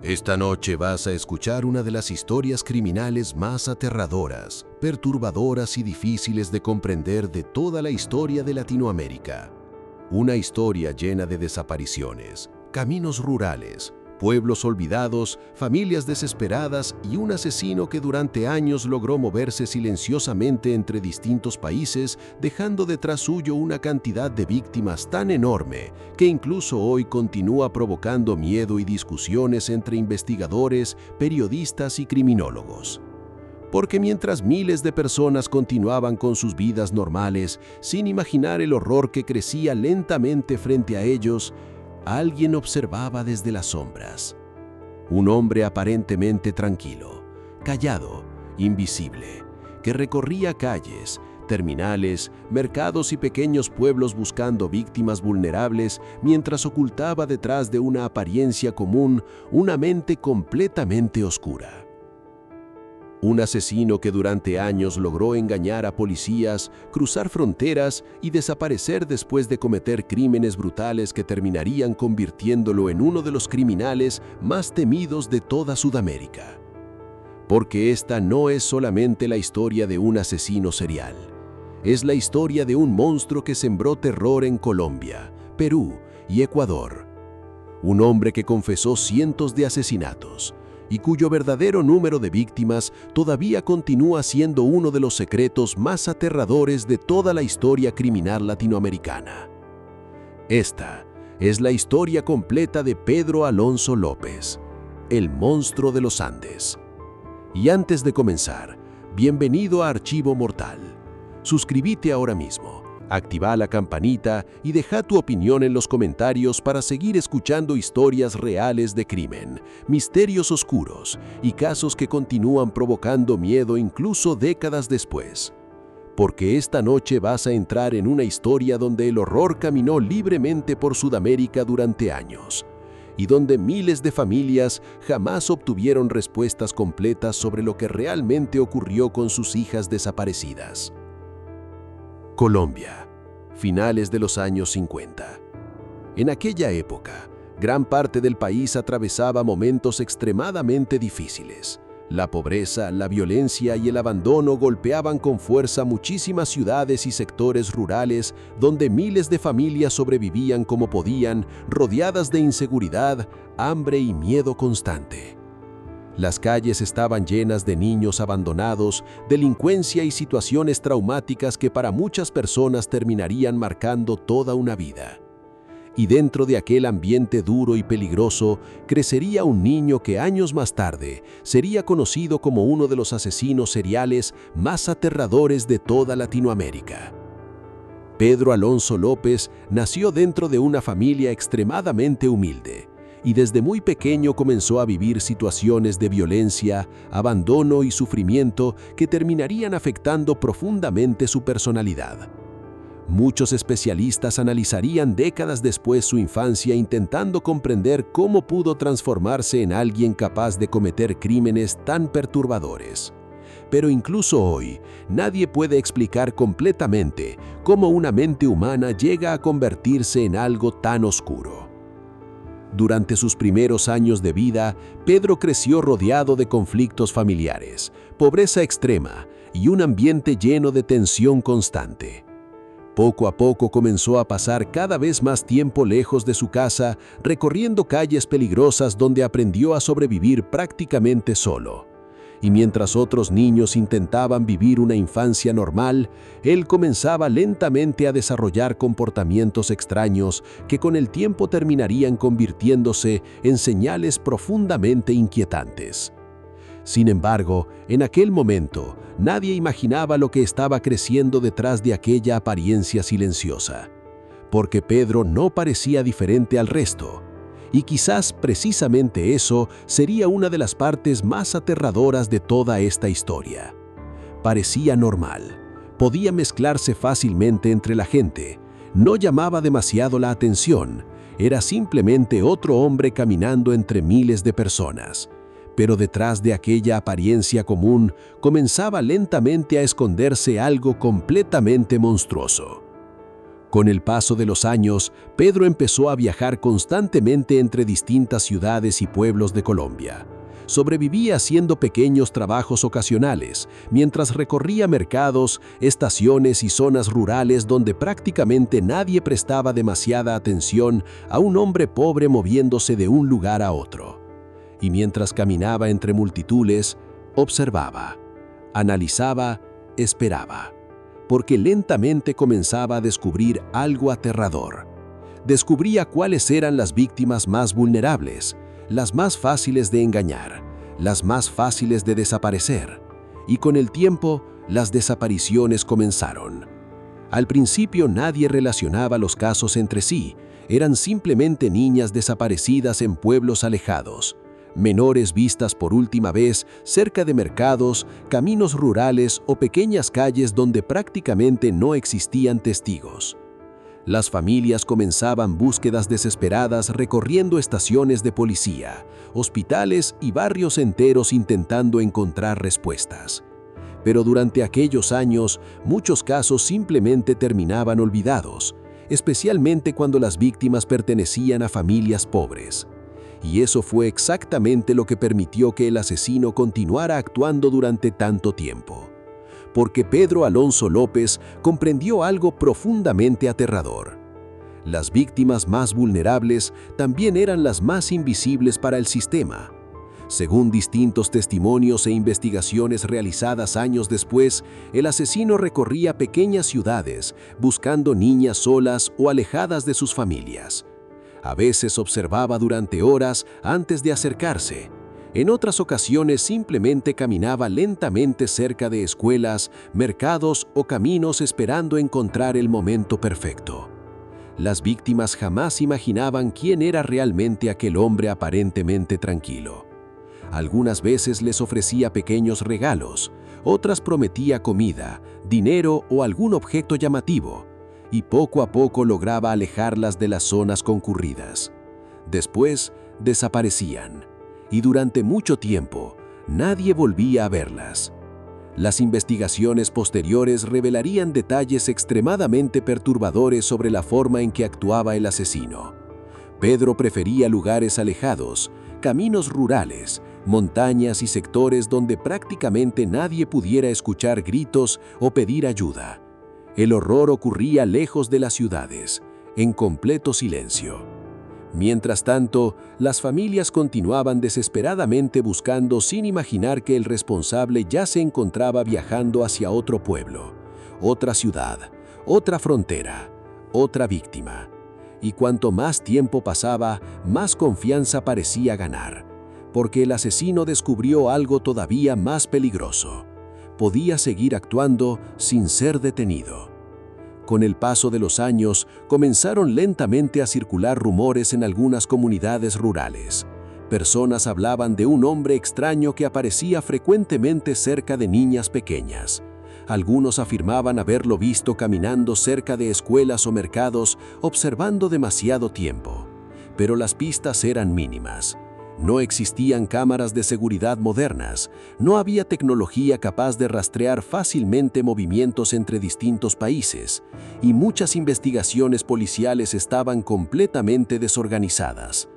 Esta noche vas a escuchar una de las historias criminales más aterradoras, perturbadoras y difíciles de comprender de toda la historia de Latinoamérica. Una historia llena de desapariciones, caminos rurales, pueblos olvidados, familias desesperadas y un asesino que durante años logró moverse silenciosamente entre distintos países, dejando detrás suyo una cantidad de víctimas tan enorme que incluso hoy continúa provocando miedo y discusiones entre investigadores, periodistas y criminólogos. Porque mientras miles de personas continuaban con sus vidas normales, sin imaginar el horror que crecía lentamente frente a ellos, alguien observaba desde las sombras. Un hombre aparentemente tranquilo, callado, invisible, que recorría calles, terminales, mercados y pequeños pueblos buscando víctimas vulnerables mientras ocultaba detrás de una apariencia común una mente completamente oscura. Un asesino que durante años logró engañar a policías, cruzar fronteras y desaparecer después de cometer crímenes brutales que terminarían convirtiéndolo en uno de los criminales más temidos de toda Sudamérica. Porque esta no es solamente la historia de un asesino serial. Es la historia de un monstruo que sembró terror en Colombia, Perú y Ecuador. Un hombre que confesó cientos de asesinatos, y cuyo verdadero número de víctimas todavía continúa siendo uno de los secretos más aterradores de toda la historia criminal latinoamericana. Esta es la historia completa de Pedro Alonso López, el monstruo de los Andes. Y antes de comenzar, bienvenido a Archivo Mortal. Suscríbete ahora mismo. Activa la campanita y deja tu opinión en los comentarios para seguir escuchando historias reales de crimen, misterios oscuros y casos que continúan provocando miedo incluso décadas después. Porque esta noche vas a entrar en una historia donde el horror caminó libremente por Sudamérica durante años y donde miles de familias jamás obtuvieron respuestas completas sobre lo que realmente ocurrió con sus hijas desaparecidas. Colombia, finales de los años 50. En aquella época, gran parte del país atravesaba momentos extremadamente difíciles. La pobreza, la violencia y el abandono golpeaban con fuerza muchísimas ciudades y sectores rurales donde miles de familias sobrevivían como podían, rodeadas de inseguridad, hambre y miedo constante. Las calles estaban llenas de niños abandonados, delincuencia y situaciones traumáticas que para muchas personas terminarían marcando toda una vida. Y dentro de aquel ambiente duro y peligroso, crecería un niño que años más tarde sería conocido como uno de los asesinos seriales más aterradores de toda Latinoamérica. Pedro Alonso López nació dentro de una familia extremadamente humilde, y desde muy pequeño comenzó a vivir situaciones de violencia, abandono y sufrimiento que terminarían afectando profundamente su personalidad. Muchos especialistas analizarían décadas después su infancia intentando comprender cómo pudo transformarse en alguien capaz de cometer crímenes tan perturbadores. Pero incluso hoy, nadie puede explicar completamente cómo una mente humana llega a convertirse en algo tan oscuro. Durante sus primeros años de vida, Pedro creció rodeado de conflictos familiares, pobreza extrema y un ambiente lleno de tensión constante. Poco a poco comenzó a pasar cada vez más tiempo lejos de su casa, recorriendo calles peligrosas donde aprendió a sobrevivir prácticamente solo. Y mientras otros niños intentaban vivir una infancia normal, él comenzaba lentamente a desarrollar comportamientos extraños que con el tiempo terminarían convirtiéndose en señales profundamente inquietantes. Sin embargo, en aquel momento, nadie imaginaba lo que estaba creciendo detrás de aquella apariencia silenciosa. Porque Pedro no parecía diferente al resto. Y quizás precisamente eso sería una de las partes más aterradoras de toda esta historia. Parecía normal, podía mezclarse fácilmente entre la gente, no llamaba demasiado la atención, era simplemente otro hombre caminando entre miles de personas. Pero detrás de aquella apariencia común comenzaba lentamente a esconderse algo completamente monstruoso. Con el paso de los años, Pedro empezó a viajar constantemente entre distintas ciudades y pueblos de Colombia. Sobrevivía haciendo pequeños trabajos ocasionales, mientras recorría mercados, estaciones y zonas rurales donde prácticamente nadie prestaba demasiada atención a un hombre pobre moviéndose de un lugar a otro. Y mientras caminaba entre multitudes, observaba, analizaba, esperaba, porque lentamente comenzaba a descubrir algo aterrador. Descubría cuáles eran las víctimas más vulnerables, las más fáciles de engañar, las más fáciles de desaparecer. Y con el tiempo, las desapariciones comenzaron. Al principio nadie relacionaba los casos entre sí, eran simplemente niñas desaparecidas en pueblos alejados, menores vistas por última vez cerca de mercados, caminos rurales o pequeñas calles donde prácticamente no existían testigos. Las familias comenzaban búsquedas desesperadas recorriendo estaciones de policía, hospitales y barrios enteros intentando encontrar respuestas. Pero durante aquellos años, muchos casos simplemente terminaban olvidados, especialmente cuando las víctimas pertenecían a familias pobres. Y eso fue exactamente lo que permitió que el asesino continuara actuando durante tanto tiempo. Porque Pedro Alonso López comprendió algo profundamente aterrador. Las víctimas más vulnerables también eran las más invisibles para el sistema. Según distintos testimonios e investigaciones realizadas años después, el asesino recorría pequeñas ciudades buscando niñas solas o alejadas de sus familias. A veces observaba durante horas antes de acercarse. En otras ocasiones simplemente caminaba lentamente cerca de escuelas, mercados o caminos esperando encontrar el momento perfecto. Las víctimas jamás imaginaban quién era realmente aquel hombre aparentemente tranquilo. Algunas veces les ofrecía pequeños regalos, otras prometía comida, dinero o algún objeto llamativo, y poco a poco lograba alejarlas de las zonas concurridas. Después desaparecían. Y durante mucho tiempo, nadie volvía a verlas. Las investigaciones posteriores revelarían detalles extremadamente perturbadores sobre la forma en que actuaba el asesino. Pedro prefería lugares alejados, caminos rurales, montañas y sectores donde prácticamente nadie pudiera escuchar gritos o pedir ayuda. El horror ocurría lejos de las ciudades, en completo silencio. Mientras tanto, las familias continuaban desesperadamente buscando sin imaginar que el responsable ya se encontraba viajando hacia otro pueblo, otra ciudad, otra frontera, otra víctima. Y cuanto más tiempo pasaba, más confianza parecía ganar, porque el asesino descubrió algo todavía más peligroso. Podía seguir actuando sin ser detenido. Con el paso de los años, comenzaron lentamente a circular rumores en algunas comunidades rurales. Personas hablaban de un hombre extraño que aparecía frecuentemente cerca de niñas pequeñas. Algunos afirmaban haberlo visto caminando cerca de escuelas o mercados, observando demasiado tiempo. Pero las pistas eran mínimas. No existían cámaras de seguridad modernas, no había tecnología capaz de rastrear fácilmente movimientos entre distintos países, y muchas investigaciones policiales estaban completamente desorganizadas.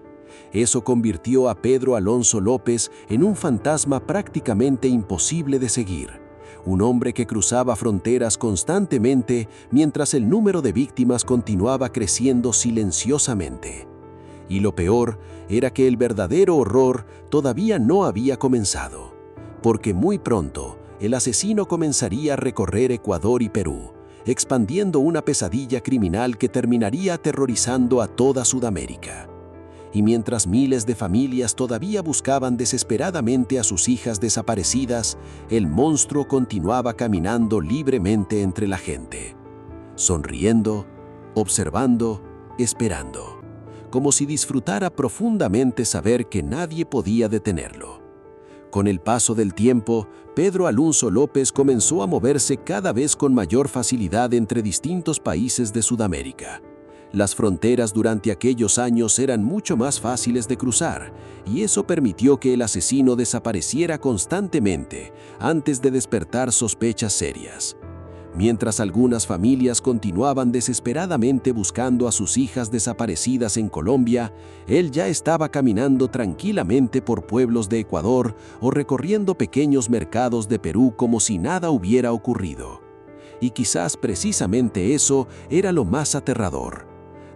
Eso convirtió a Pedro Alonso López en un fantasma prácticamente imposible de seguir, un hombre que cruzaba fronteras constantemente mientras el número de víctimas continuaba creciendo silenciosamente. Y lo peor era que el verdadero horror todavía no había comenzado, porque muy pronto el asesino comenzaría a recorrer Ecuador y Perú, expandiendo una pesadilla criminal que terminaría aterrorizando a toda Sudamérica. Y mientras miles de familias todavía buscaban desesperadamente a sus hijas desaparecidas, el monstruo continuaba caminando libremente entre la gente, sonriendo, observando, esperando, como si disfrutara profundamente saber que nadie podía detenerlo. Con el paso del tiempo, Pedro Alonso López comenzó a moverse cada vez con mayor facilidad entre distintos países de Sudamérica. Las fronteras durante aquellos años eran mucho más fáciles de cruzar, y eso permitió que el asesino desapareciera constantemente antes de despertar sospechas serias. Mientras algunas familias continuaban desesperadamente buscando a sus hijas desaparecidas en Colombia, él ya estaba caminando tranquilamente por pueblos de Ecuador o recorriendo pequeños mercados de Perú como si nada hubiera ocurrido. Y quizás precisamente eso era lo más aterrador,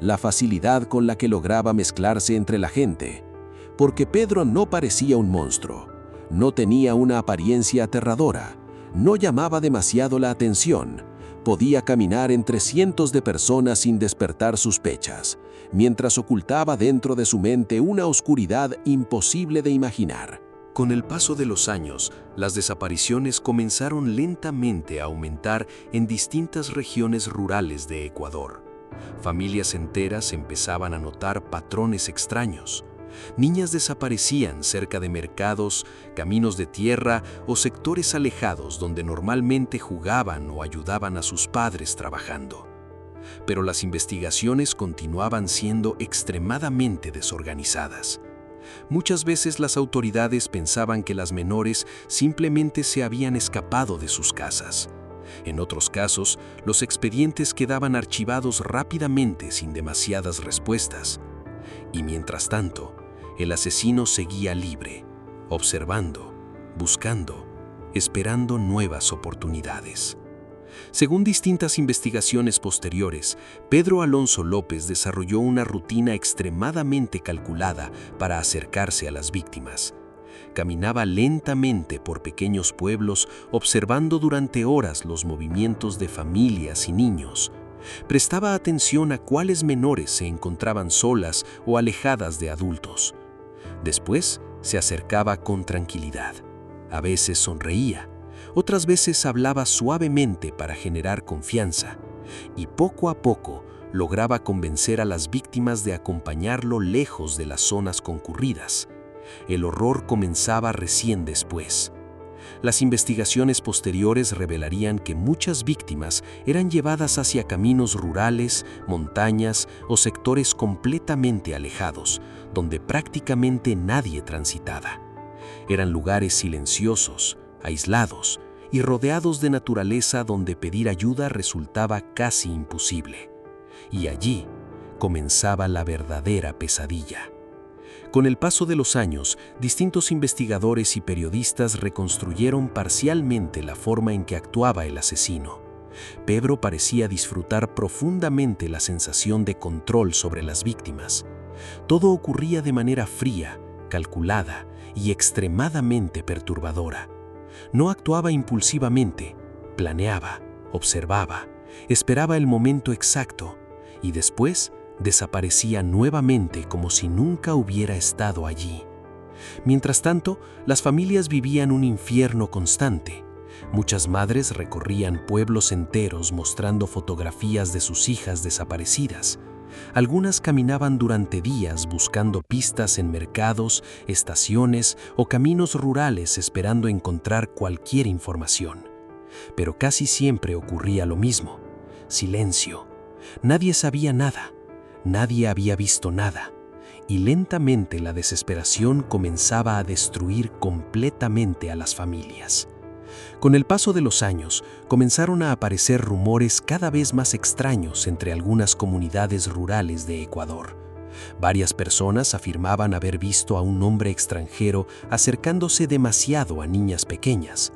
la facilidad con la que lograba mezclarse entre la gente. Porque Pedro no parecía un monstruo, no tenía una apariencia aterradora, no llamaba demasiado la atención, podía caminar entre cientos de personas sin despertar sospechas, mientras ocultaba dentro de su mente una oscuridad imposible de imaginar. Con el paso de los años, las desapariciones comenzaron lentamente a aumentar en distintas regiones rurales de Ecuador. Familias enteras empezaban a notar patrones extraños. Niñas desaparecían cerca de mercados, caminos de tierra o sectores alejados donde normalmente jugaban o ayudaban a sus padres trabajando. Pero las investigaciones continuaban siendo extremadamente desorganizadas. Muchas veces las autoridades pensaban que las menores simplemente se habían escapado de sus casas. En otros casos, los expedientes quedaban archivados rápidamente sin demasiadas respuestas. Y mientras tanto, el asesino seguía libre, observando, buscando, esperando nuevas oportunidades. Según distintas investigaciones posteriores, Pedro Alonso López desarrolló una rutina extremadamente calculada para acercarse a las víctimas. Caminaba lentamente por pequeños pueblos, observando durante horas los movimientos de familias y niños. Prestaba atención a cuáles menores se encontraban solas o alejadas de adultos. Después se acercaba con tranquilidad. A veces sonreía, otras veces hablaba suavemente para generar confianza, y poco a poco lograba convencer a las víctimas de acompañarlo lejos de las zonas concurridas. El horror comenzaba recién después. Las investigaciones posteriores revelarían que muchas víctimas eran llevadas hacia caminos rurales, montañas o sectores completamente alejados, donde prácticamente nadie transitaba. Eran lugares silenciosos, aislados y rodeados de naturaleza donde pedir ayuda resultaba casi imposible. Y allí comenzaba la verdadera pesadilla. Con el paso de los años, distintos investigadores y periodistas reconstruyeron parcialmente la forma en que actuaba el asesino. Pedro parecía disfrutar profundamente la sensación de control sobre las víctimas. Todo ocurría de manera fría, calculada y extremadamente perturbadora. No actuaba impulsivamente, planeaba, observaba, esperaba el momento exacto y después desaparecía nuevamente como si nunca hubiera estado allí. Mientras tanto, las familias vivían un infierno constante. Muchas madres recorrían pueblos enteros mostrando fotografías de sus hijas desaparecidas. Algunas caminaban durante días buscando pistas en mercados, estaciones o caminos rurales esperando encontrar cualquier información. Pero casi siempre ocurría lo mismo: silencio. Nadie sabía nada. Nadie había visto nada, y lentamente la desesperación comenzaba a destruir completamente a las familias. Con el paso de los años, comenzaron a aparecer rumores cada vez más extraños entre algunas comunidades rurales de Ecuador. Varias personas afirmaban haber visto a un hombre extranjero acercándose demasiado a niñas pequeñas.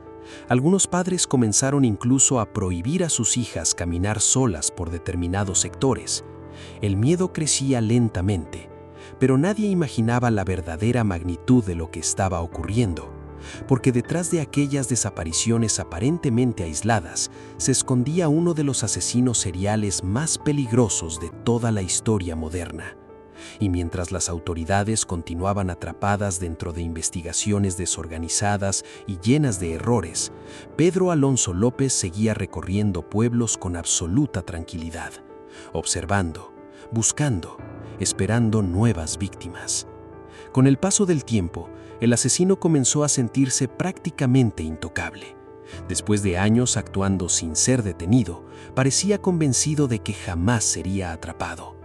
Algunos padres comenzaron incluso a prohibir a sus hijas caminar solas por determinados sectores. El miedo crecía lentamente, pero nadie imaginaba la verdadera magnitud de lo que estaba ocurriendo, porque detrás de aquellas desapariciones aparentemente aisladas se escondía uno de los asesinos seriales más peligrosos de toda la historia moderna. Y mientras las autoridades continuaban atrapadas dentro de investigaciones desorganizadas y llenas de errores, Pedro Alonso López seguía recorriendo pueblos con absoluta tranquilidad, observando, buscando, esperando nuevas víctimas. Con el paso del tiempo, el asesino comenzó a sentirse prácticamente intocable. Después de años actuando sin ser detenido, parecía convencido de que jamás sería atrapado.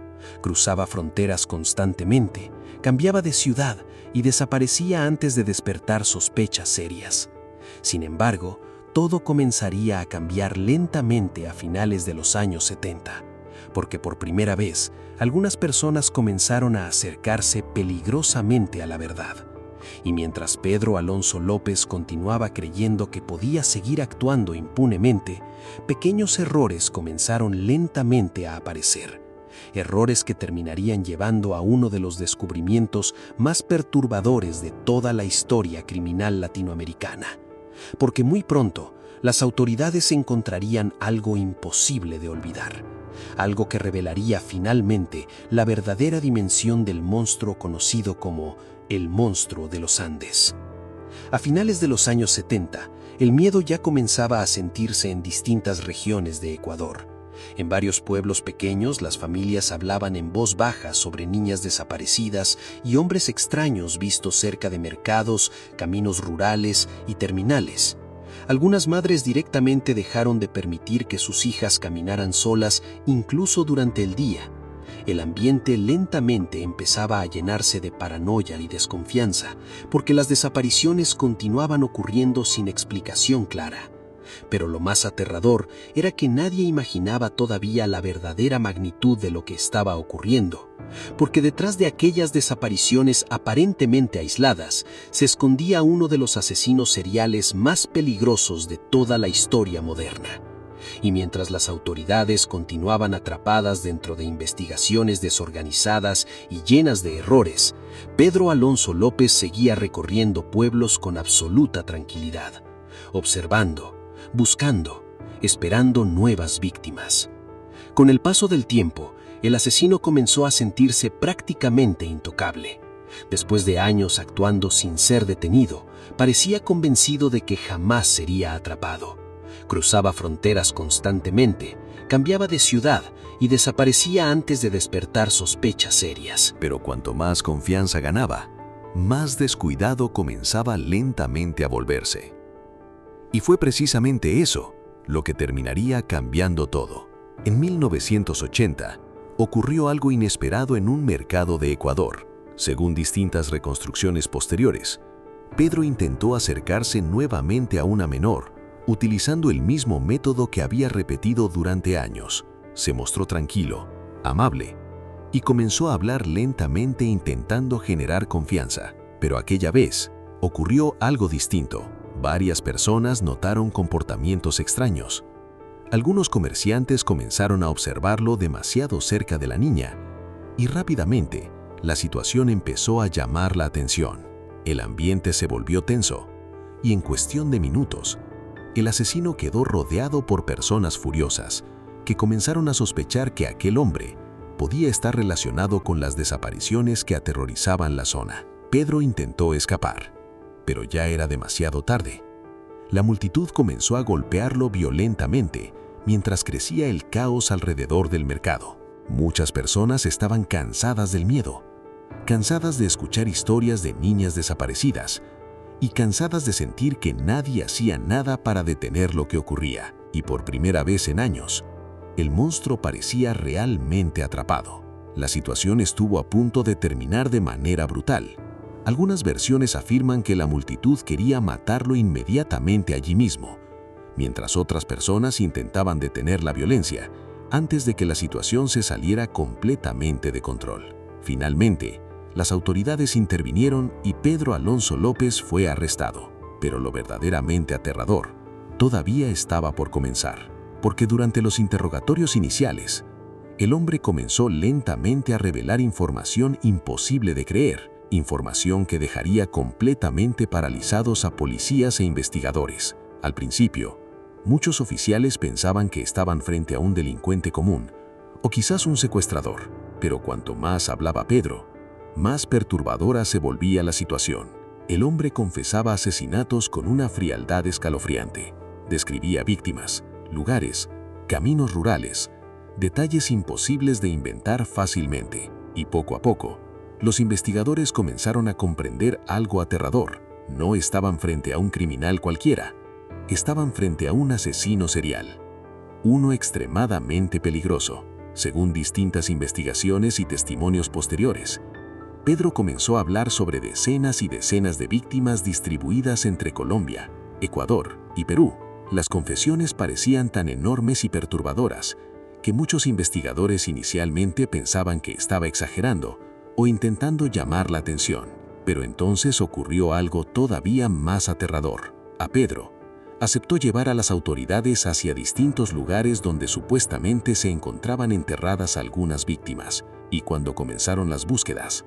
Cruzaba fronteras constantemente, cambiaba de ciudad y desaparecía antes de despertar sospechas serias. Sin embargo, todo comenzaría a cambiar lentamente a finales de los años 70, porque por primera vez algunas personas comenzaron a acercarse peligrosamente a la verdad. Y mientras Pedro Alonso López continuaba creyendo que podía seguir actuando impunemente, pequeños errores comenzaron lentamente a aparecer. Errores que terminarían llevando a uno de los descubrimientos más perturbadores de toda la historia criminal latinoamericana. Porque muy pronto, las autoridades encontrarían algo imposible de olvidar. Algo que revelaría finalmente la verdadera dimensión del monstruo conocido como el monstruo de los Andes. A finales de los años 70, el miedo ya comenzaba a sentirse en distintas regiones de Ecuador. En varios pueblos pequeños, las familias hablaban en voz baja sobre niñas desaparecidas y hombres extraños vistos cerca de mercados, caminos rurales y terminales. Algunas madres directamente dejaron de permitir que sus hijas caminaran solas incluso durante el día. El ambiente lentamente empezaba a llenarse de paranoia y desconfianza, porque las desapariciones continuaban ocurriendo sin explicación clara. Pero lo más aterrador era que nadie imaginaba todavía la verdadera magnitud de lo que estaba ocurriendo, porque detrás de aquellas desapariciones aparentemente aisladas se escondía uno de los asesinos seriales más peligrosos de toda la historia moderna. Y mientras las autoridades continuaban atrapadas dentro de investigaciones desorganizadas y llenas de errores, Pedro Alonso López seguía recorriendo pueblos con absoluta tranquilidad, observando, buscando, esperando nuevas víctimas. Con el paso del tiempo, el asesino comenzó a sentirse prácticamente intocable. Después de años actuando sin ser detenido, parecía convencido de que jamás sería atrapado. Cruzaba fronteras constantemente, cambiaba de ciudad y desaparecía antes de despertar sospechas serias. Pero cuanto más confianza ganaba, más descuidado comenzaba lentamente a volverse. Y fue precisamente eso lo que terminaría cambiando todo. En 1980, ocurrió algo inesperado en un mercado de Ecuador. Según distintas reconstrucciones posteriores, Pedro intentó acercarse nuevamente a una menor, utilizando el mismo método que había repetido durante años. Se mostró tranquilo, amable, y comenzó a hablar lentamente intentando generar confianza. Pero aquella vez ocurrió algo distinto. Varias personas notaron comportamientos extraños. Algunos comerciantes comenzaron a observarlo demasiado cerca de la niña, y rápidamente la situación empezó a llamar la atención. El ambiente se volvió tenso, y en cuestión de minutos, el asesino quedó rodeado por personas furiosas que comenzaron a sospechar que aquel hombre podía estar relacionado con las desapariciones que aterrorizaban la zona. Pedro intentó escapar, pero ya era demasiado tarde. La multitud comenzó a golpearlo violentamente mientras crecía el caos alrededor del mercado. Muchas personas estaban cansadas del miedo, cansadas de escuchar historias de niñas desaparecidas y cansadas de sentir que nadie hacía nada para detener lo que ocurría. Y por primera vez en años, el monstruo parecía realmente atrapado. La situación estuvo a punto de terminar de manera brutal. Algunas versiones afirman que la multitud quería matarlo inmediatamente allí mismo, mientras otras personas intentaban detener la violencia antes de que la situación se saliera completamente de control. Finalmente, las autoridades intervinieron y Pedro Alonso López fue arrestado. Pero lo verdaderamente aterrador todavía estaba por comenzar, porque durante los interrogatorios iniciales, el hombre comenzó lentamente a revelar información imposible de creer, información que dejaría completamente paralizados a policías e investigadores. Al principio, muchos oficiales pensaban que estaban frente a un delincuente común, o quizás un secuestrador, pero cuanto más hablaba Pedro, más perturbadora se volvía la situación. El hombre confesaba asesinatos con una frialdad escalofriante. Describía víctimas, lugares, caminos rurales, detalles imposibles de inventar fácilmente. Y poco a poco, los investigadores comenzaron a comprender algo aterrador. No estaban frente a un criminal cualquiera, estaban frente a un asesino serial. Uno extremadamente peligroso. Según distintas investigaciones y testimonios posteriores, Pedro comenzó a hablar sobre decenas y decenas de víctimas distribuidas entre Colombia, Ecuador y Perú. Las confesiones parecían tan enormes y perturbadoras que muchos investigadores inicialmente pensaban que estaba exagerando o intentando llamar la atención. Pero entonces ocurrió algo todavía más aterrador. A Pedro aceptó llevar a las autoridades hacia distintos lugares donde supuestamente se encontraban enterradas algunas víctimas, y cuando comenzaron las búsquedas,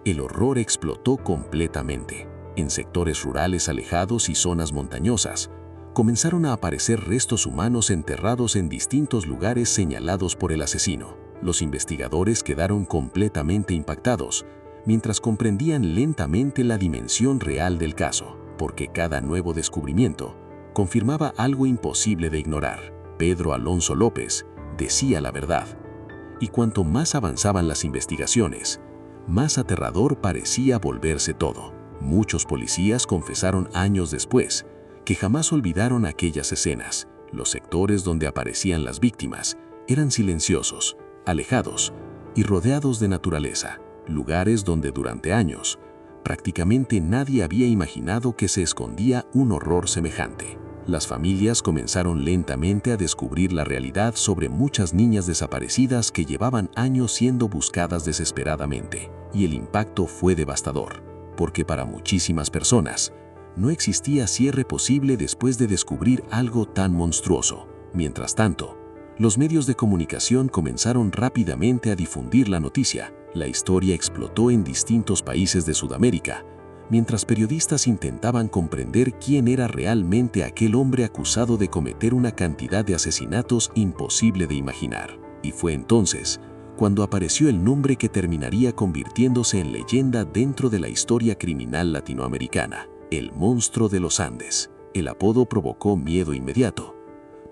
el horror explotó completamente. En sectores rurales alejados y zonas montañosas, comenzaron a aparecer restos humanos enterrados en distintos lugares señalados por el asesino. Los investigadores quedaron completamente impactados, mientras comprendían lentamente la dimensión real del caso, porque cada nuevo descubrimiento confirmaba algo imposible de ignorar. Pedro Alonso López decía la verdad, y cuanto más avanzaban las investigaciones, más aterrador parecía volverse todo. Muchos policías confesaron años después que jamás olvidaron aquellas escenas. Los sectores donde aparecían las víctimas eran silenciosos, alejados y rodeados de naturaleza, lugares donde durante años prácticamente nadie había imaginado que se escondía un horror semejante. Las familias comenzaron lentamente a descubrir la realidad sobre muchas niñas desaparecidas que llevaban años siendo buscadas desesperadamente, y el impacto fue devastador, porque para muchísimas personas no existía cierre posible después de descubrir algo tan monstruoso. Mientras tanto, los medios de comunicación comenzaron rápidamente a difundir la noticia. La historia explotó en distintos países de Sudamérica, mientras periodistas intentaban comprender quién era realmente aquel hombre acusado de cometer una cantidad de asesinatos imposible de imaginar. Y fue entonces cuando apareció el nombre que terminaría convirtiéndose en leyenda dentro de la historia criminal latinoamericana: el monstruo de los Andes. El apodo provocó miedo inmediato,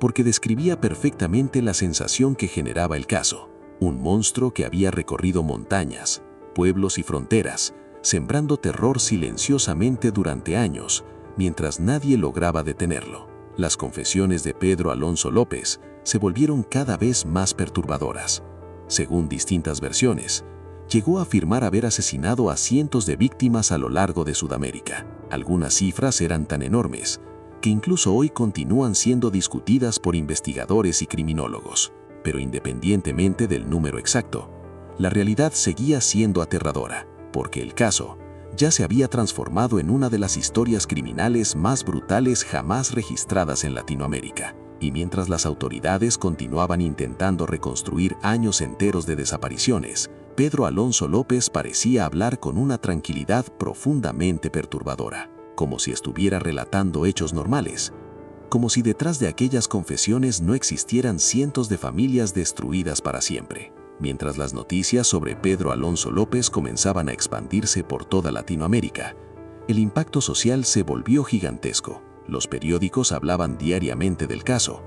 porque describía perfectamente la sensación que generaba el caso. Un monstruo que había recorrido montañas, pueblos y fronteras, sembrando terror silenciosamente durante años, mientras nadie lograba detenerlo. Las confesiones de Pedro Alonso López se volvieron cada vez más perturbadoras. Según distintas versiones, llegó a afirmar haber asesinado a cientos de víctimas a lo largo de Sudamérica. Algunas cifras eran tan enormes que incluso hoy continúan siendo discutidas por investigadores y criminólogos. Pero independientemente del número exacto, la realidad seguía siendo aterradora, porque el caso ya se había transformado en una de las historias criminales más brutales jamás registradas en Latinoamérica. Y mientras las autoridades continuaban intentando reconstruir años enteros de desapariciones, Pedro Alonso López parecía hablar con una tranquilidad profundamente perturbadora, como si estuviera relatando hechos normales, como si detrás de aquellas confesiones no existieran cientos de familias destruidas para siempre. Mientras las noticias sobre Pedro Alonso López comenzaban a expandirse por toda Latinoamérica, el impacto social se volvió gigantesco. Los periódicos hablaban diariamente del caso,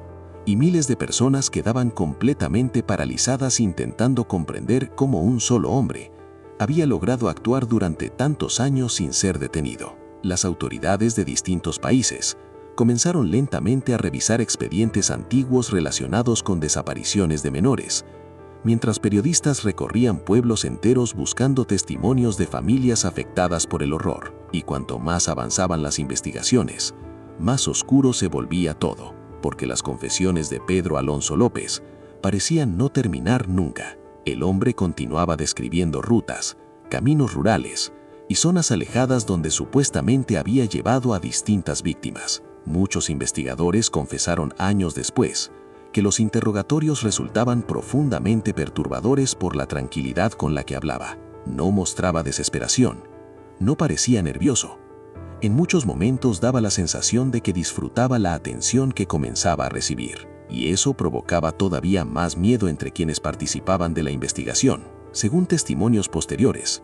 y miles de personas quedaban completamente paralizadas intentando comprender cómo un solo hombre había logrado actuar durante tantos años sin ser detenido. Las autoridades de distintos países comenzaron lentamente a revisar expedientes antiguos relacionados con desapariciones de menores, mientras periodistas recorrían pueblos enteros buscando testimonios de familias afectadas por el horror. Y cuanto más avanzaban las investigaciones, más oscuro se volvía todo, porque las confesiones de Pedro Alonso López parecían no terminar nunca. El hombre continuaba describiendo rutas, caminos rurales y zonas alejadas donde supuestamente había llevado a distintas víctimas. Muchos investigadores confesaron años después que los interrogatorios resultaban profundamente perturbadores por la tranquilidad con la que hablaba. No mostraba desesperación, no parecía nervioso. En muchos momentos daba la sensación de que disfrutaba la atención que comenzaba a recibir, y eso provocaba todavía más miedo entre quienes participaban de la investigación. Según testimonios posteriores,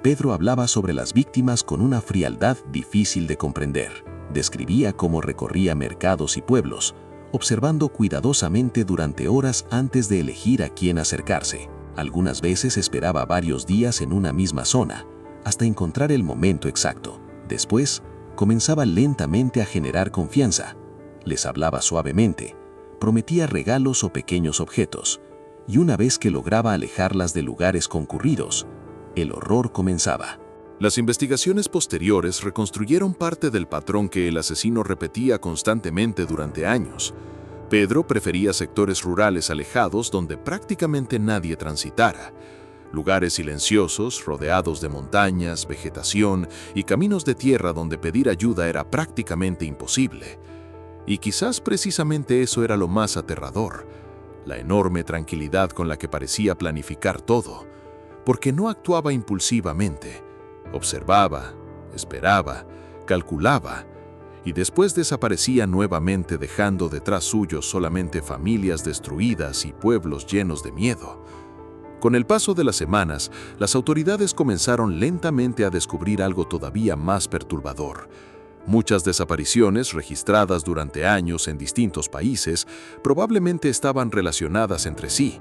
Pedro hablaba sobre las víctimas con una frialdad difícil de comprender. Describía cómo recorría mercados y pueblos, observando cuidadosamente durante horas antes de elegir a quién acercarse. Algunas veces esperaba varios días en una misma zona, hasta encontrar el momento exacto. Después, comenzaba lentamente a generar confianza. Les hablaba suavemente, prometía regalos o pequeños objetos, y una vez que lograba alejarlas de lugares concurridos, el horror comenzaba. Las investigaciones posteriores reconstruyeron parte del patrón que el asesino repetía constantemente durante años. Pedro prefería sectores rurales alejados donde prácticamente nadie transitara. Lugares silenciosos, rodeados de montañas, vegetación y caminos de tierra donde pedir ayuda era prácticamente imposible. Y quizás precisamente eso era lo más aterrador, la enorme tranquilidad con la que parecía planificar todo, porque no actuaba impulsivamente, observaba, esperaba, calculaba, y después desaparecía nuevamente dejando detrás suyo solamente familias destruidas y pueblos llenos de miedo. Con el paso de las semanas, las autoridades comenzaron lentamente a descubrir algo todavía más perturbador. Muchas desapariciones registradas durante años en distintos países probablemente estaban relacionadas entre sí.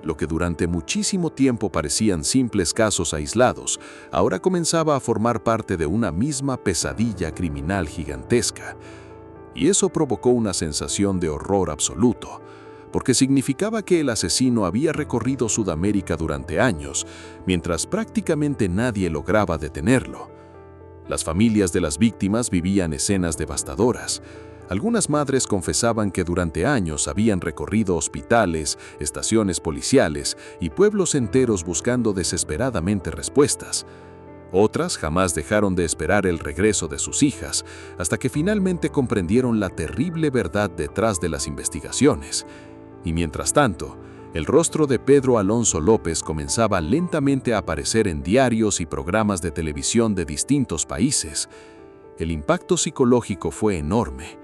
Lo que durante muchísimo tiempo parecían simples casos aislados, ahora comenzaba a formar parte de una misma pesadilla criminal gigantesca. Y eso provocó una sensación de horror absoluto, porque significaba que el asesino había recorrido Sudamérica durante años, mientras prácticamente nadie lograba detenerlo. Las familias de las víctimas vivían escenas devastadoras. Algunas madres confesaban que durante años habían recorrido hospitales, estaciones policiales y pueblos enteros buscando desesperadamente respuestas. Otras jamás dejaron de esperar el regreso de sus hijas, hasta que finalmente comprendieron la terrible verdad detrás de las investigaciones. Y mientras tanto, el rostro de Pedro Alonso López comenzaba lentamente a aparecer en diarios y programas de televisión de distintos países. El impacto psicológico fue enorme.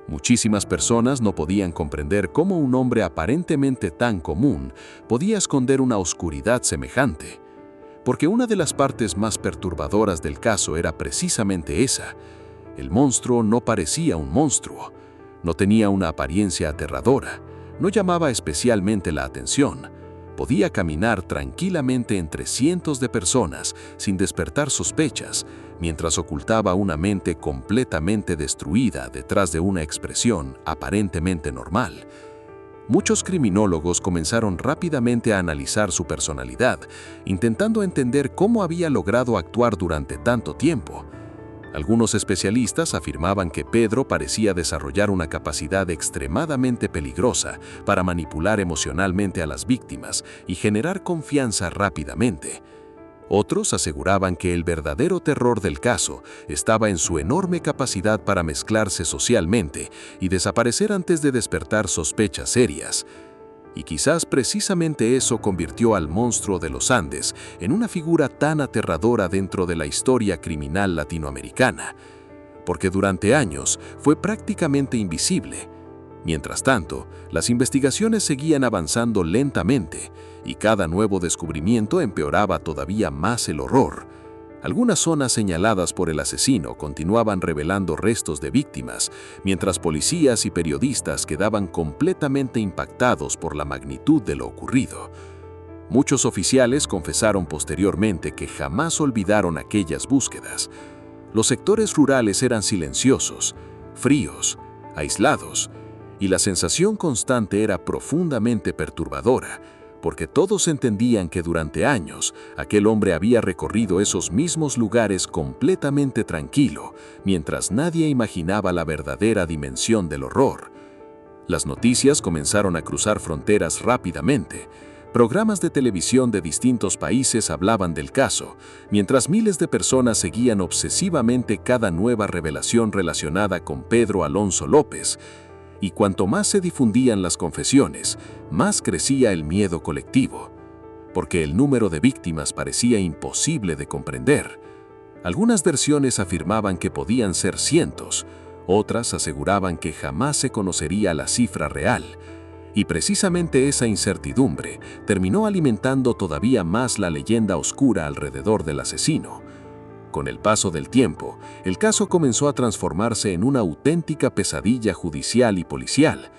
Muchísimas personas no podían comprender cómo un hombre aparentemente tan común podía esconder una oscuridad semejante. Porque una de las partes más perturbadoras del caso era precisamente esa. El monstruo no parecía un monstruo, no tenía una apariencia aterradora, no llamaba especialmente la atención. Podía caminar tranquilamente entre cientos de personas sin despertar sospechas, mientras ocultaba una mente completamente destruida detrás de una expresión aparentemente normal. Muchos criminólogos comenzaron rápidamente a analizar su personalidad, intentando entender cómo había logrado actuar durante tanto tiempo. Algunos especialistas afirmaban que Pedro parecía desarrollar una capacidad extremadamente peligrosa para manipular emocionalmente a las víctimas y generar confianza rápidamente. Otros aseguraban que el verdadero terror del caso estaba en su enorme capacidad para mezclarse socialmente y desaparecer antes de despertar sospechas serias. Y quizás precisamente eso convirtió al monstruo de los Andes en una figura tan aterradora dentro de la historia criminal latinoamericana, porque durante años fue prácticamente invisible. Mientras tanto, las investigaciones seguían avanzando lentamente y cada nuevo descubrimiento empeoraba todavía más el horror. Algunas zonas señaladas por el asesino continuaban revelando restos de víctimas, mientras policías y periodistas quedaban completamente impactados por la magnitud de lo ocurrido. Muchos oficiales confesaron posteriormente que jamás olvidaron aquellas búsquedas. Los sectores rurales eran silenciosos, fríos, aislados, y la sensación constante era profundamente perturbadora, porque todos entendían que durante años aquel hombre había recorrido esos mismos lugares completamente tranquilo, mientras nadie imaginaba la verdadera dimensión del horror. Las noticias comenzaron a cruzar fronteras rápidamente. Programas de televisión de distintos países hablaban del caso, mientras miles de personas seguían obsesivamente cada nueva revelación relacionada con Pedro Alonso López. Y cuanto más se difundían las confesiones, más crecía el miedo colectivo, porque el número de víctimas parecía imposible de comprender. Algunas versiones afirmaban que podían ser cientos, otras aseguraban que jamás se conocería la cifra real, y precisamente esa incertidumbre terminó alimentando todavía más la leyenda oscura alrededor del asesino. Con el paso del tiempo, el caso comenzó a transformarse en una auténtica pesadilla judicial y policial.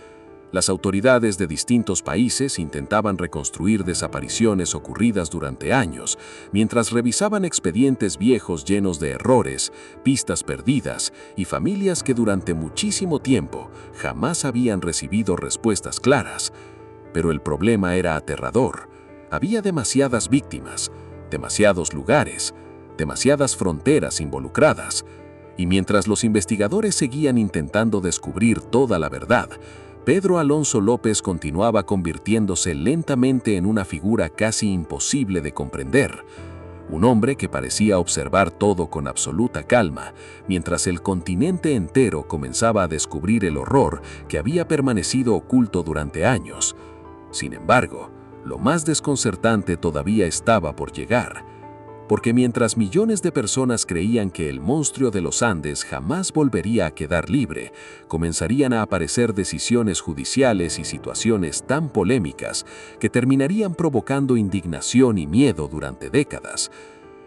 Las autoridades de distintos países intentaban reconstruir desapariciones ocurridas durante años, mientras revisaban expedientes viejos llenos de errores, pistas perdidas y familias que durante muchísimo tiempo jamás habían recibido respuestas claras. Pero el problema era aterrador. Había demasiadas víctimas, demasiados lugares, demasiadas fronteras involucradas. Y mientras los investigadores seguían intentando descubrir toda la verdad, Pedro Alonso López continuaba convirtiéndose lentamente en una figura casi imposible de comprender. Un hombre que parecía observar todo con absoluta calma, mientras el continente entero comenzaba a descubrir el horror que había permanecido oculto durante años. Sin embargo, lo más desconcertante todavía estaba por llegar, porque mientras millones de personas creían que el monstruo de los Andes jamás volvería a quedar libre, comenzarían a aparecer decisiones judiciales y situaciones tan polémicas que terminarían provocando indignación y miedo durante décadas.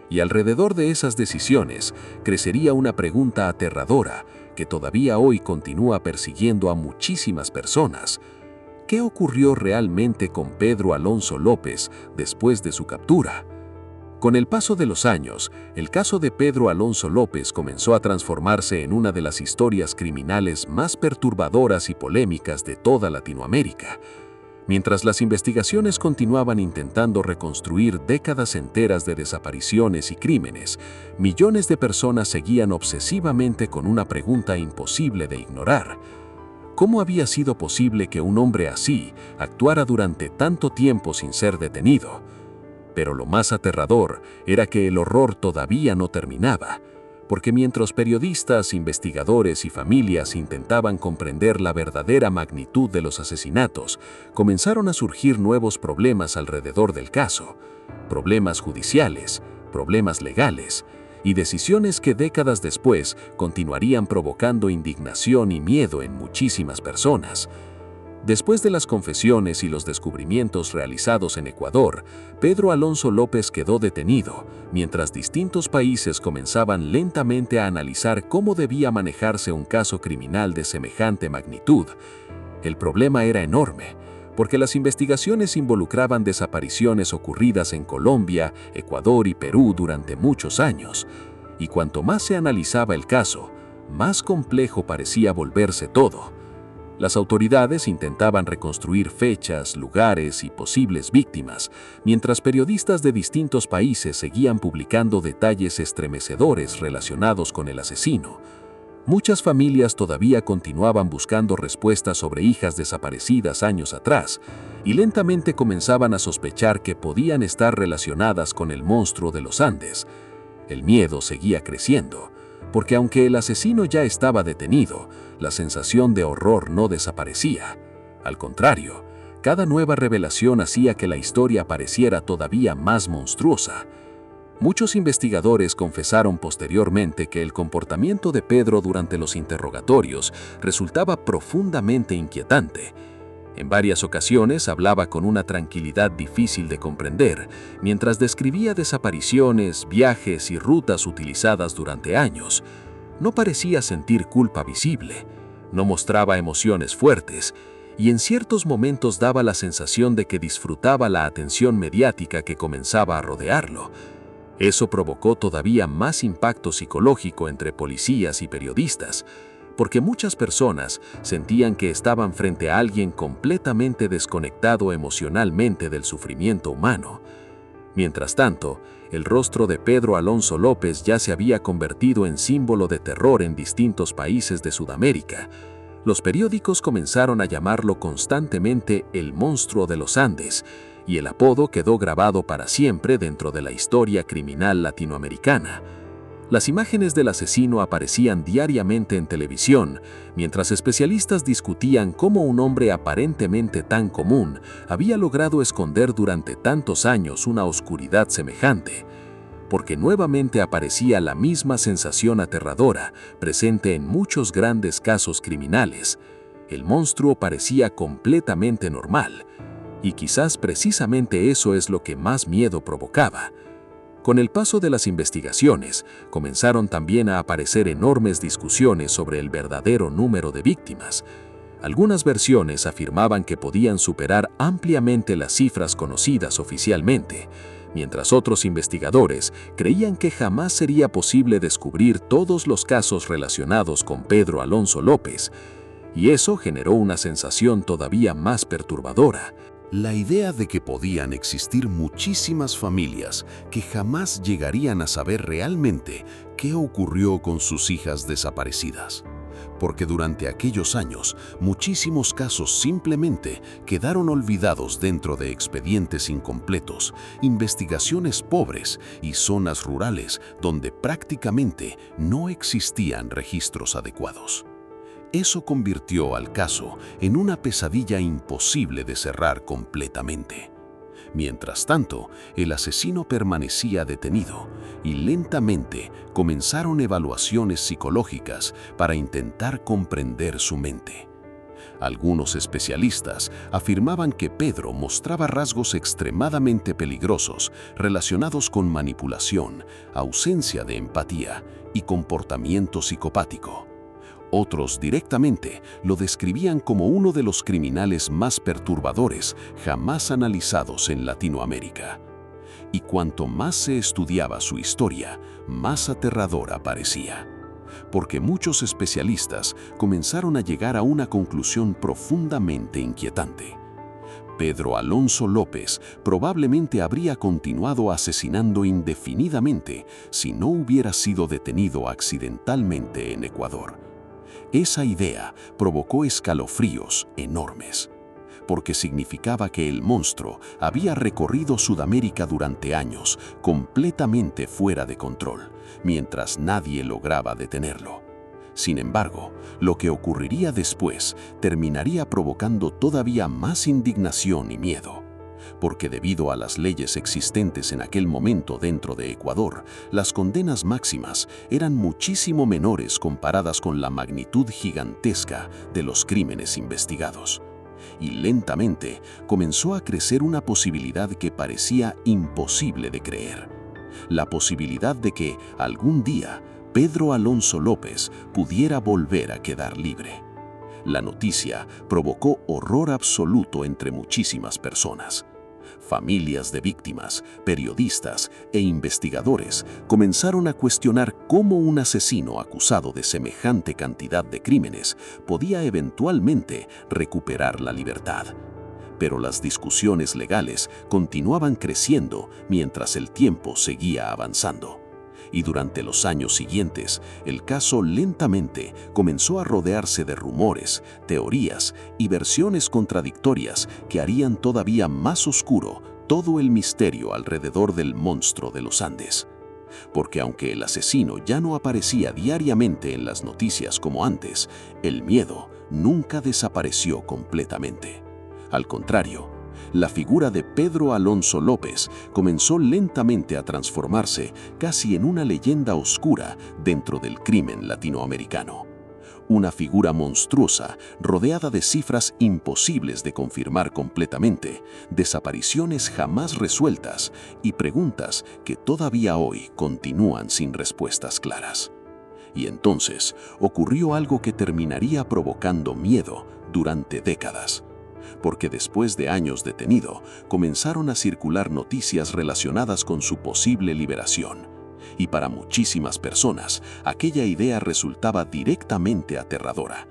Y alrededor de esas decisiones crecería una pregunta aterradora que todavía hoy continúa persiguiendo a muchísimas personas. ¿Qué ocurrió realmente con Pedro Alonso López después de su captura? Con el paso de los años, el caso de Pedro Alonso López comenzó a transformarse en una de las historias criminales más perturbadoras y polémicas de toda Latinoamérica. Mientras las investigaciones continuaban intentando reconstruir décadas enteras de desapariciones y crímenes, millones de personas seguían obsesivamente con una pregunta imposible de ignorar. ¿Cómo había sido posible que un hombre así actuara durante tanto tiempo sin ser detenido? Pero lo más aterrador era que el horror todavía no terminaba, porque mientras periodistas, investigadores y familias intentaban comprender la verdadera magnitud de los asesinatos, comenzaron a surgir nuevos problemas alrededor del caso, problemas judiciales, problemas legales, y decisiones que décadas después continuarían provocando indignación y miedo en muchísimas personas. Después de las confesiones y los descubrimientos realizados en Ecuador, Pedro Alonso López quedó detenido, mientras distintos países comenzaban lentamente a analizar cómo debía manejarse un caso criminal de semejante magnitud. El problema era enorme, porque las investigaciones involucraban desapariciones ocurridas en Colombia, Ecuador y Perú durante muchos años, y cuanto más se analizaba el caso, más complejo parecía volverse todo. Las autoridades intentaban reconstruir fechas, lugares y posibles víctimas, mientras periodistas de distintos países seguían publicando detalles estremecedores relacionados con el asesino. Muchas familias todavía continuaban buscando respuestas sobre hijas desaparecidas años atrás, y lentamente comenzaban a sospechar que podían estar relacionadas con el monstruo de los Andes. El miedo seguía creciendo, porque aunque el asesino ya estaba detenido, la sensación de horror no desaparecía. Al contrario, cada nueva revelación hacía que la historia pareciera todavía más monstruosa. Muchos investigadores confesaron posteriormente que el comportamiento de Pedro durante los interrogatorios resultaba profundamente inquietante. En varias ocasiones hablaba con una tranquilidad difícil de comprender, mientras describía desapariciones, viajes y rutas utilizadas durante años. No parecía sentir culpa visible, no mostraba emociones fuertes, y en ciertos momentos daba la sensación de que disfrutaba la atención mediática que comenzaba a rodearlo. Eso provocó todavía más impacto psicológico entre policías y periodistas, porque muchas personas sentían que estaban frente a alguien completamente desconectado emocionalmente del sufrimiento humano. Mientras tanto, el rostro de Pedro Alonso López ya se había convertido en símbolo de terror en distintos países de Sudamérica. Los periódicos comenzaron a llamarlo constantemente el monstruo de los Andes, y el apodo quedó grabado para siempre dentro de la historia criminal latinoamericana. Las imágenes del asesino aparecían diariamente en televisión, mientras especialistas discutían cómo un hombre aparentemente tan común había logrado esconder durante tantos años una oscuridad semejante, porque nuevamente aparecía la misma sensación aterradora presente en muchos grandes casos criminales. El monstruo parecía completamente normal, y quizás precisamente eso es lo que más miedo provocaba. Con el paso de las investigaciones, comenzaron también a aparecer enormes discusiones sobre el verdadero número de víctimas. Algunas versiones afirmaban que podían superar ampliamente las cifras conocidas oficialmente, mientras otros investigadores creían que jamás sería posible descubrir todos los casos relacionados con Pedro Alonso López, y eso generó una sensación todavía más perturbadora. La idea de que podían existir muchísimas familias que jamás llegarían a saber realmente qué ocurrió con sus hijas desaparecidas. Porque durante aquellos años, muchísimos casos simplemente quedaron olvidados dentro de expedientes incompletos, investigaciones pobres y zonas rurales donde prácticamente no existían registros adecuados. Eso convirtió al caso en una pesadilla imposible de cerrar completamente. Mientras tanto, el asesino permanecía detenido y lentamente comenzaron evaluaciones psicológicas para intentar comprender su mente. Algunos especialistas afirmaban que Pedro mostraba rasgos extremadamente peligrosos relacionados con manipulación, ausencia de empatía y comportamiento psicopático. Otros directamente lo describían como uno de los criminales más perturbadores jamás analizados en Latinoamérica. Y cuanto más se estudiaba su historia, más aterradora parecía. Porque muchos especialistas comenzaron a llegar a una conclusión profundamente inquietante. Pedro Alonso López probablemente habría continuado asesinando indefinidamente si no hubiera sido detenido accidentalmente en Ecuador. Esa idea provocó escalofríos enormes, porque significaba que el monstruo había recorrido Sudamérica durante años, completamente fuera de control, mientras nadie lograba detenerlo. Sin embargo, lo que ocurriría después terminaría provocando todavía más indignación y miedo. Porque debido a las leyes existentes en aquel momento dentro de Ecuador, las condenas máximas eran muchísimo menores comparadas con la magnitud gigantesca de los crímenes investigados. Y lentamente comenzó a crecer una posibilidad que parecía imposible de creer. La posibilidad de que, algún día, Pedro Alonso López pudiera volver a quedar libre. La noticia provocó horror absoluto entre muchísimas personas. Familias de víctimas, periodistas e investigadores comenzaron a cuestionar cómo un asesino acusado de semejante cantidad de crímenes podía eventualmente recuperar la libertad. Pero las discusiones legales continuaban creciendo mientras el tiempo seguía avanzando. Y durante los años siguientes, el caso lentamente comenzó a rodearse de rumores, teorías y versiones contradictorias que harían todavía más oscuro todo el misterio alrededor del monstruo de los Andes. Porque aunque el asesino ya no aparecía diariamente en las noticias como antes, el miedo nunca desapareció completamente. Al contrario, la figura de Pedro Alonso López comenzó lentamente a transformarse casi en una leyenda oscura dentro del crimen latinoamericano. Una figura monstruosa, rodeada de cifras imposibles de confirmar completamente, desapariciones jamás resueltas y preguntas que todavía hoy continúan sin respuestas claras. Y entonces ocurrió algo que terminaría provocando miedo durante décadas. Porque después de años detenido, comenzaron a circular noticias relacionadas con su posible liberación. Y para muchísimas personas, aquella idea resultaba directamente aterradora.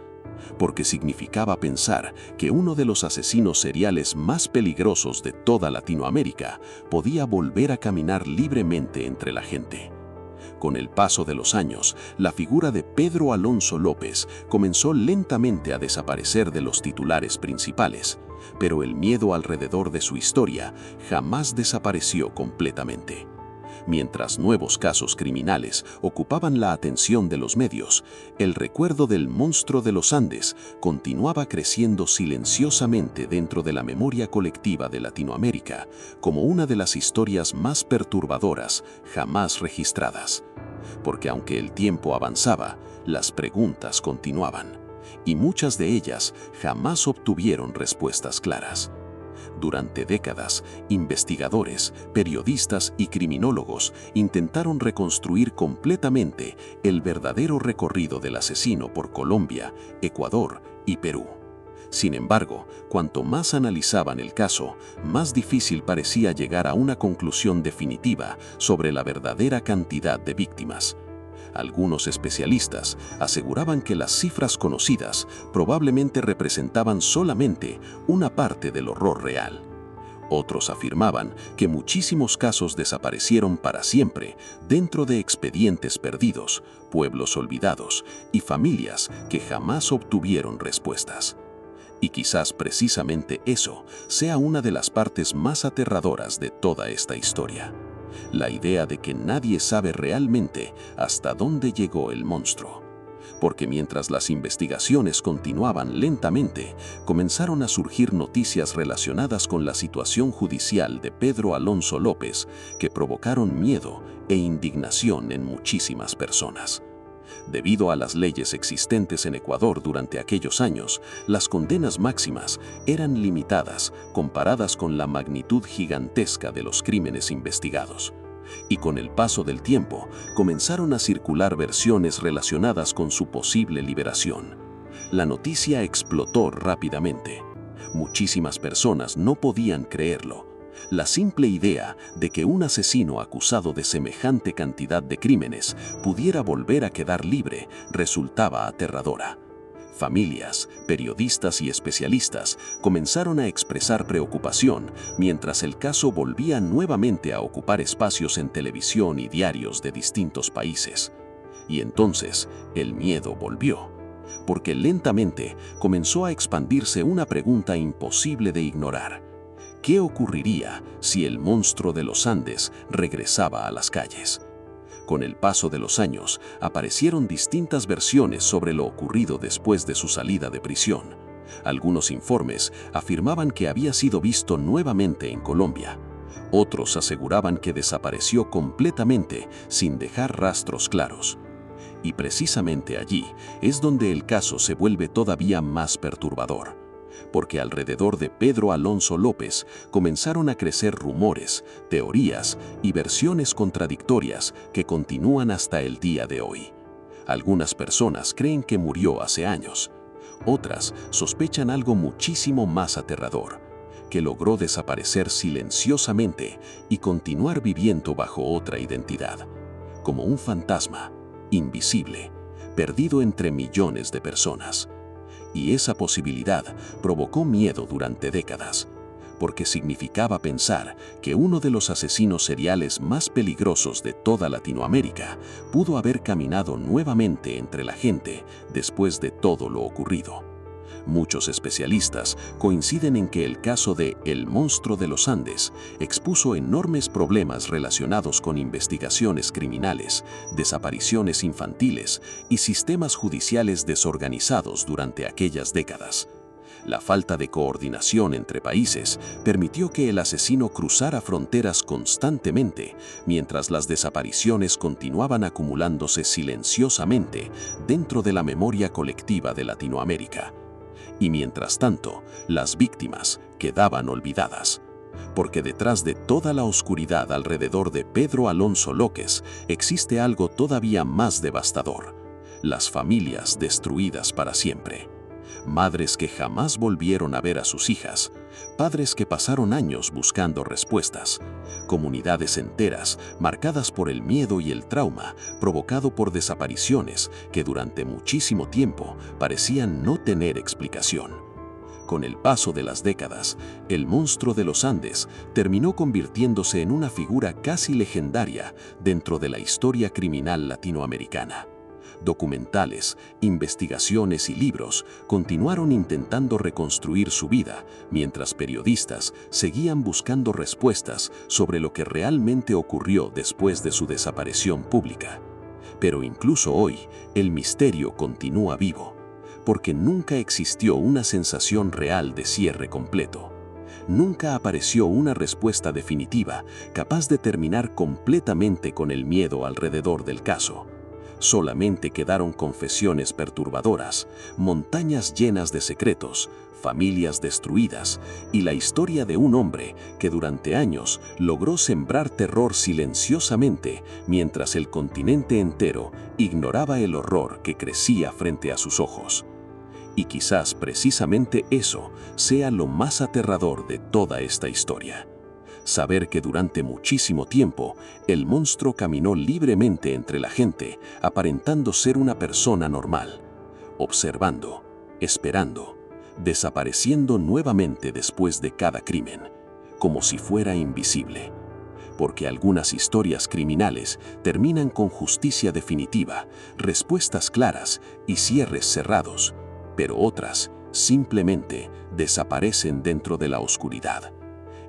Porque significaba pensar que uno de los asesinos seriales más peligrosos de toda Latinoamérica podía volver a caminar libremente entre la gente. Con el paso de los años, la figura de Pedro Alonso López comenzó lentamente a desaparecer de los titulares principales, pero el miedo alrededor de su historia jamás desapareció completamente. Mientras nuevos casos criminales ocupaban la atención de los medios, el recuerdo del monstruo de los Andes continuaba creciendo silenciosamente dentro de la memoria colectiva de Latinoamérica como una de las historias más perturbadoras jamás registradas. Porque aunque el tiempo avanzaba, las preguntas continuaban, y muchas de ellas jamás obtuvieron respuestas claras. Durante décadas, investigadores, periodistas y criminólogos intentaron reconstruir completamente el verdadero recorrido del asesino por Colombia, Ecuador y Perú. Sin embargo, cuanto más analizaban el caso, más difícil parecía llegar a una conclusión definitiva sobre la verdadera cantidad de víctimas. Algunos especialistas aseguraban que las cifras conocidas probablemente representaban solamente una parte del horror real, Otros afirmaban que muchísimos casos desaparecieron para siempre dentro de expedientes perdidos, pueblos olvidados y familias que jamás obtuvieron respuestas. Y quizás precisamente eso sea una de las partes más aterradoras de toda esta historia. La idea de que nadie sabe realmente hasta dónde llegó el monstruo. Porque mientras las investigaciones continuaban lentamente, comenzaron a surgir noticias relacionadas con la situación judicial de Pedro Alonso López que provocaron miedo e indignación en muchísimas personas. Debido a las leyes existentes en Ecuador durante aquellos años, las condenas máximas eran limitadas comparadas con la magnitud gigantesca de los crímenes investigados. Y con el paso del tiempo, comenzaron a circular versiones relacionadas con su posible liberación. La noticia explotó rápidamente. Muchísimas personas no podían creerlo. La simple idea de que un asesino acusado de semejante cantidad de crímenes pudiera volver a quedar libre resultaba aterradora. Familias, periodistas y especialistas comenzaron a expresar preocupación mientras el caso volvía nuevamente a ocupar espacios en televisión y diarios de distintos países. Y entonces el miedo volvió, porque lentamente comenzó a expandirse una pregunta imposible de ignorar. ¿Qué ocurriría si el monstruo de los Andes regresaba a las calles? Con el paso de los años, aparecieron distintas versiones sobre lo ocurrido después de su salida de prisión. Algunos informes afirmaban que había sido visto nuevamente en Colombia. Otros aseguraban que desapareció completamente sin dejar rastros claros. Y precisamente allí es donde el caso se vuelve todavía más perturbador. Porque alrededor de Pedro Alonso López comenzaron a crecer rumores, teorías y versiones contradictorias que continúan hasta el día de hoy. Algunas personas creen que murió hace años. Otras sospechan algo muchísimo más aterrador, que logró desaparecer silenciosamente y continuar viviendo bajo otra identidad, como un fantasma, invisible, perdido entre millones de personas. Y esa posibilidad provocó miedo durante décadas, porque significaba pensar que uno de los asesinos seriales más peligrosos de toda Latinoamérica pudo haber caminado nuevamente entre la gente después de todo lo ocurrido. Muchos especialistas coinciden en que el caso de El Monstruo de los Andes expuso enormes problemas relacionados con investigaciones criminales, desapariciones infantiles y sistemas judiciales desorganizados durante aquellas décadas. La falta de coordinación entre países permitió que el asesino cruzara fronteras constantemente, mientras las desapariciones continuaban acumulándose silenciosamente dentro de la memoria colectiva de Latinoamérica. Y mientras tanto, las víctimas quedaban olvidadas, porque detrás de toda la oscuridad alrededor de Pedro Alonso López existe algo todavía más devastador: las familias destruidas para siempre. Madres que jamás volvieron a ver a sus hijas, padres que pasaron años buscando respuestas, comunidades enteras marcadas por el miedo y el trauma provocado por desapariciones que durante muchísimo tiempo parecían no tener explicación. Con el paso de las décadas, el monstruo de los Andes terminó convirtiéndose en una figura casi legendaria dentro de la historia criminal latinoamericana. Documentales, investigaciones y libros continuaron intentando reconstruir su vida, mientras periodistas seguían buscando respuestas sobre lo que realmente ocurrió después de su desaparición pública. Pero incluso hoy, el misterio continúa vivo, porque nunca existió una sensación real de cierre completo. Nunca apareció una respuesta definitiva capaz de terminar completamente con el miedo alrededor del caso. Solamente quedaron confesiones perturbadoras, montañas llenas de secretos, familias destruidas y la historia de un hombre que durante años logró sembrar terror silenciosamente mientras el continente entero ignoraba el horror que crecía frente a sus ojos. Y quizás precisamente eso sea lo más aterrador de toda esta historia. Saber que durante muchísimo tiempo el monstruo caminó libremente entre la gente, aparentando ser una persona normal, observando, esperando, desapareciendo nuevamente después de cada crimen, como si fuera invisible. Porque algunas historias criminales terminan con justicia definitiva, respuestas claras y cierres cerrados, pero otras simplemente desaparecen dentro de la oscuridad.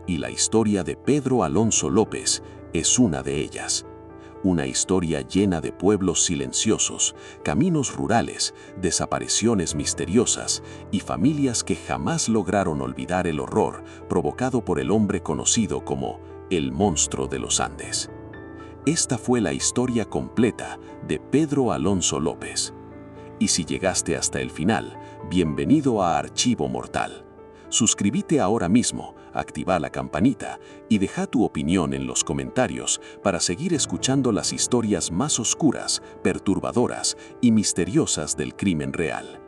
Y la historia de Pedro Alonso López es una de ellas. Una historia llena de pueblos silenciosos, caminos rurales, desapariciones misteriosas y familias que jamás lograron olvidar el horror provocado por el hombre conocido como el monstruo de los Andes. Esta fue la historia completa de Pedro Alonso López. Y si llegaste hasta el final, bienvenido a Archivo Mortal. Suscríbete ahora mismo, activa la campanita y deja tu opinión en los comentarios para seguir escuchando las historias más oscuras, perturbadoras y misteriosas del crimen real.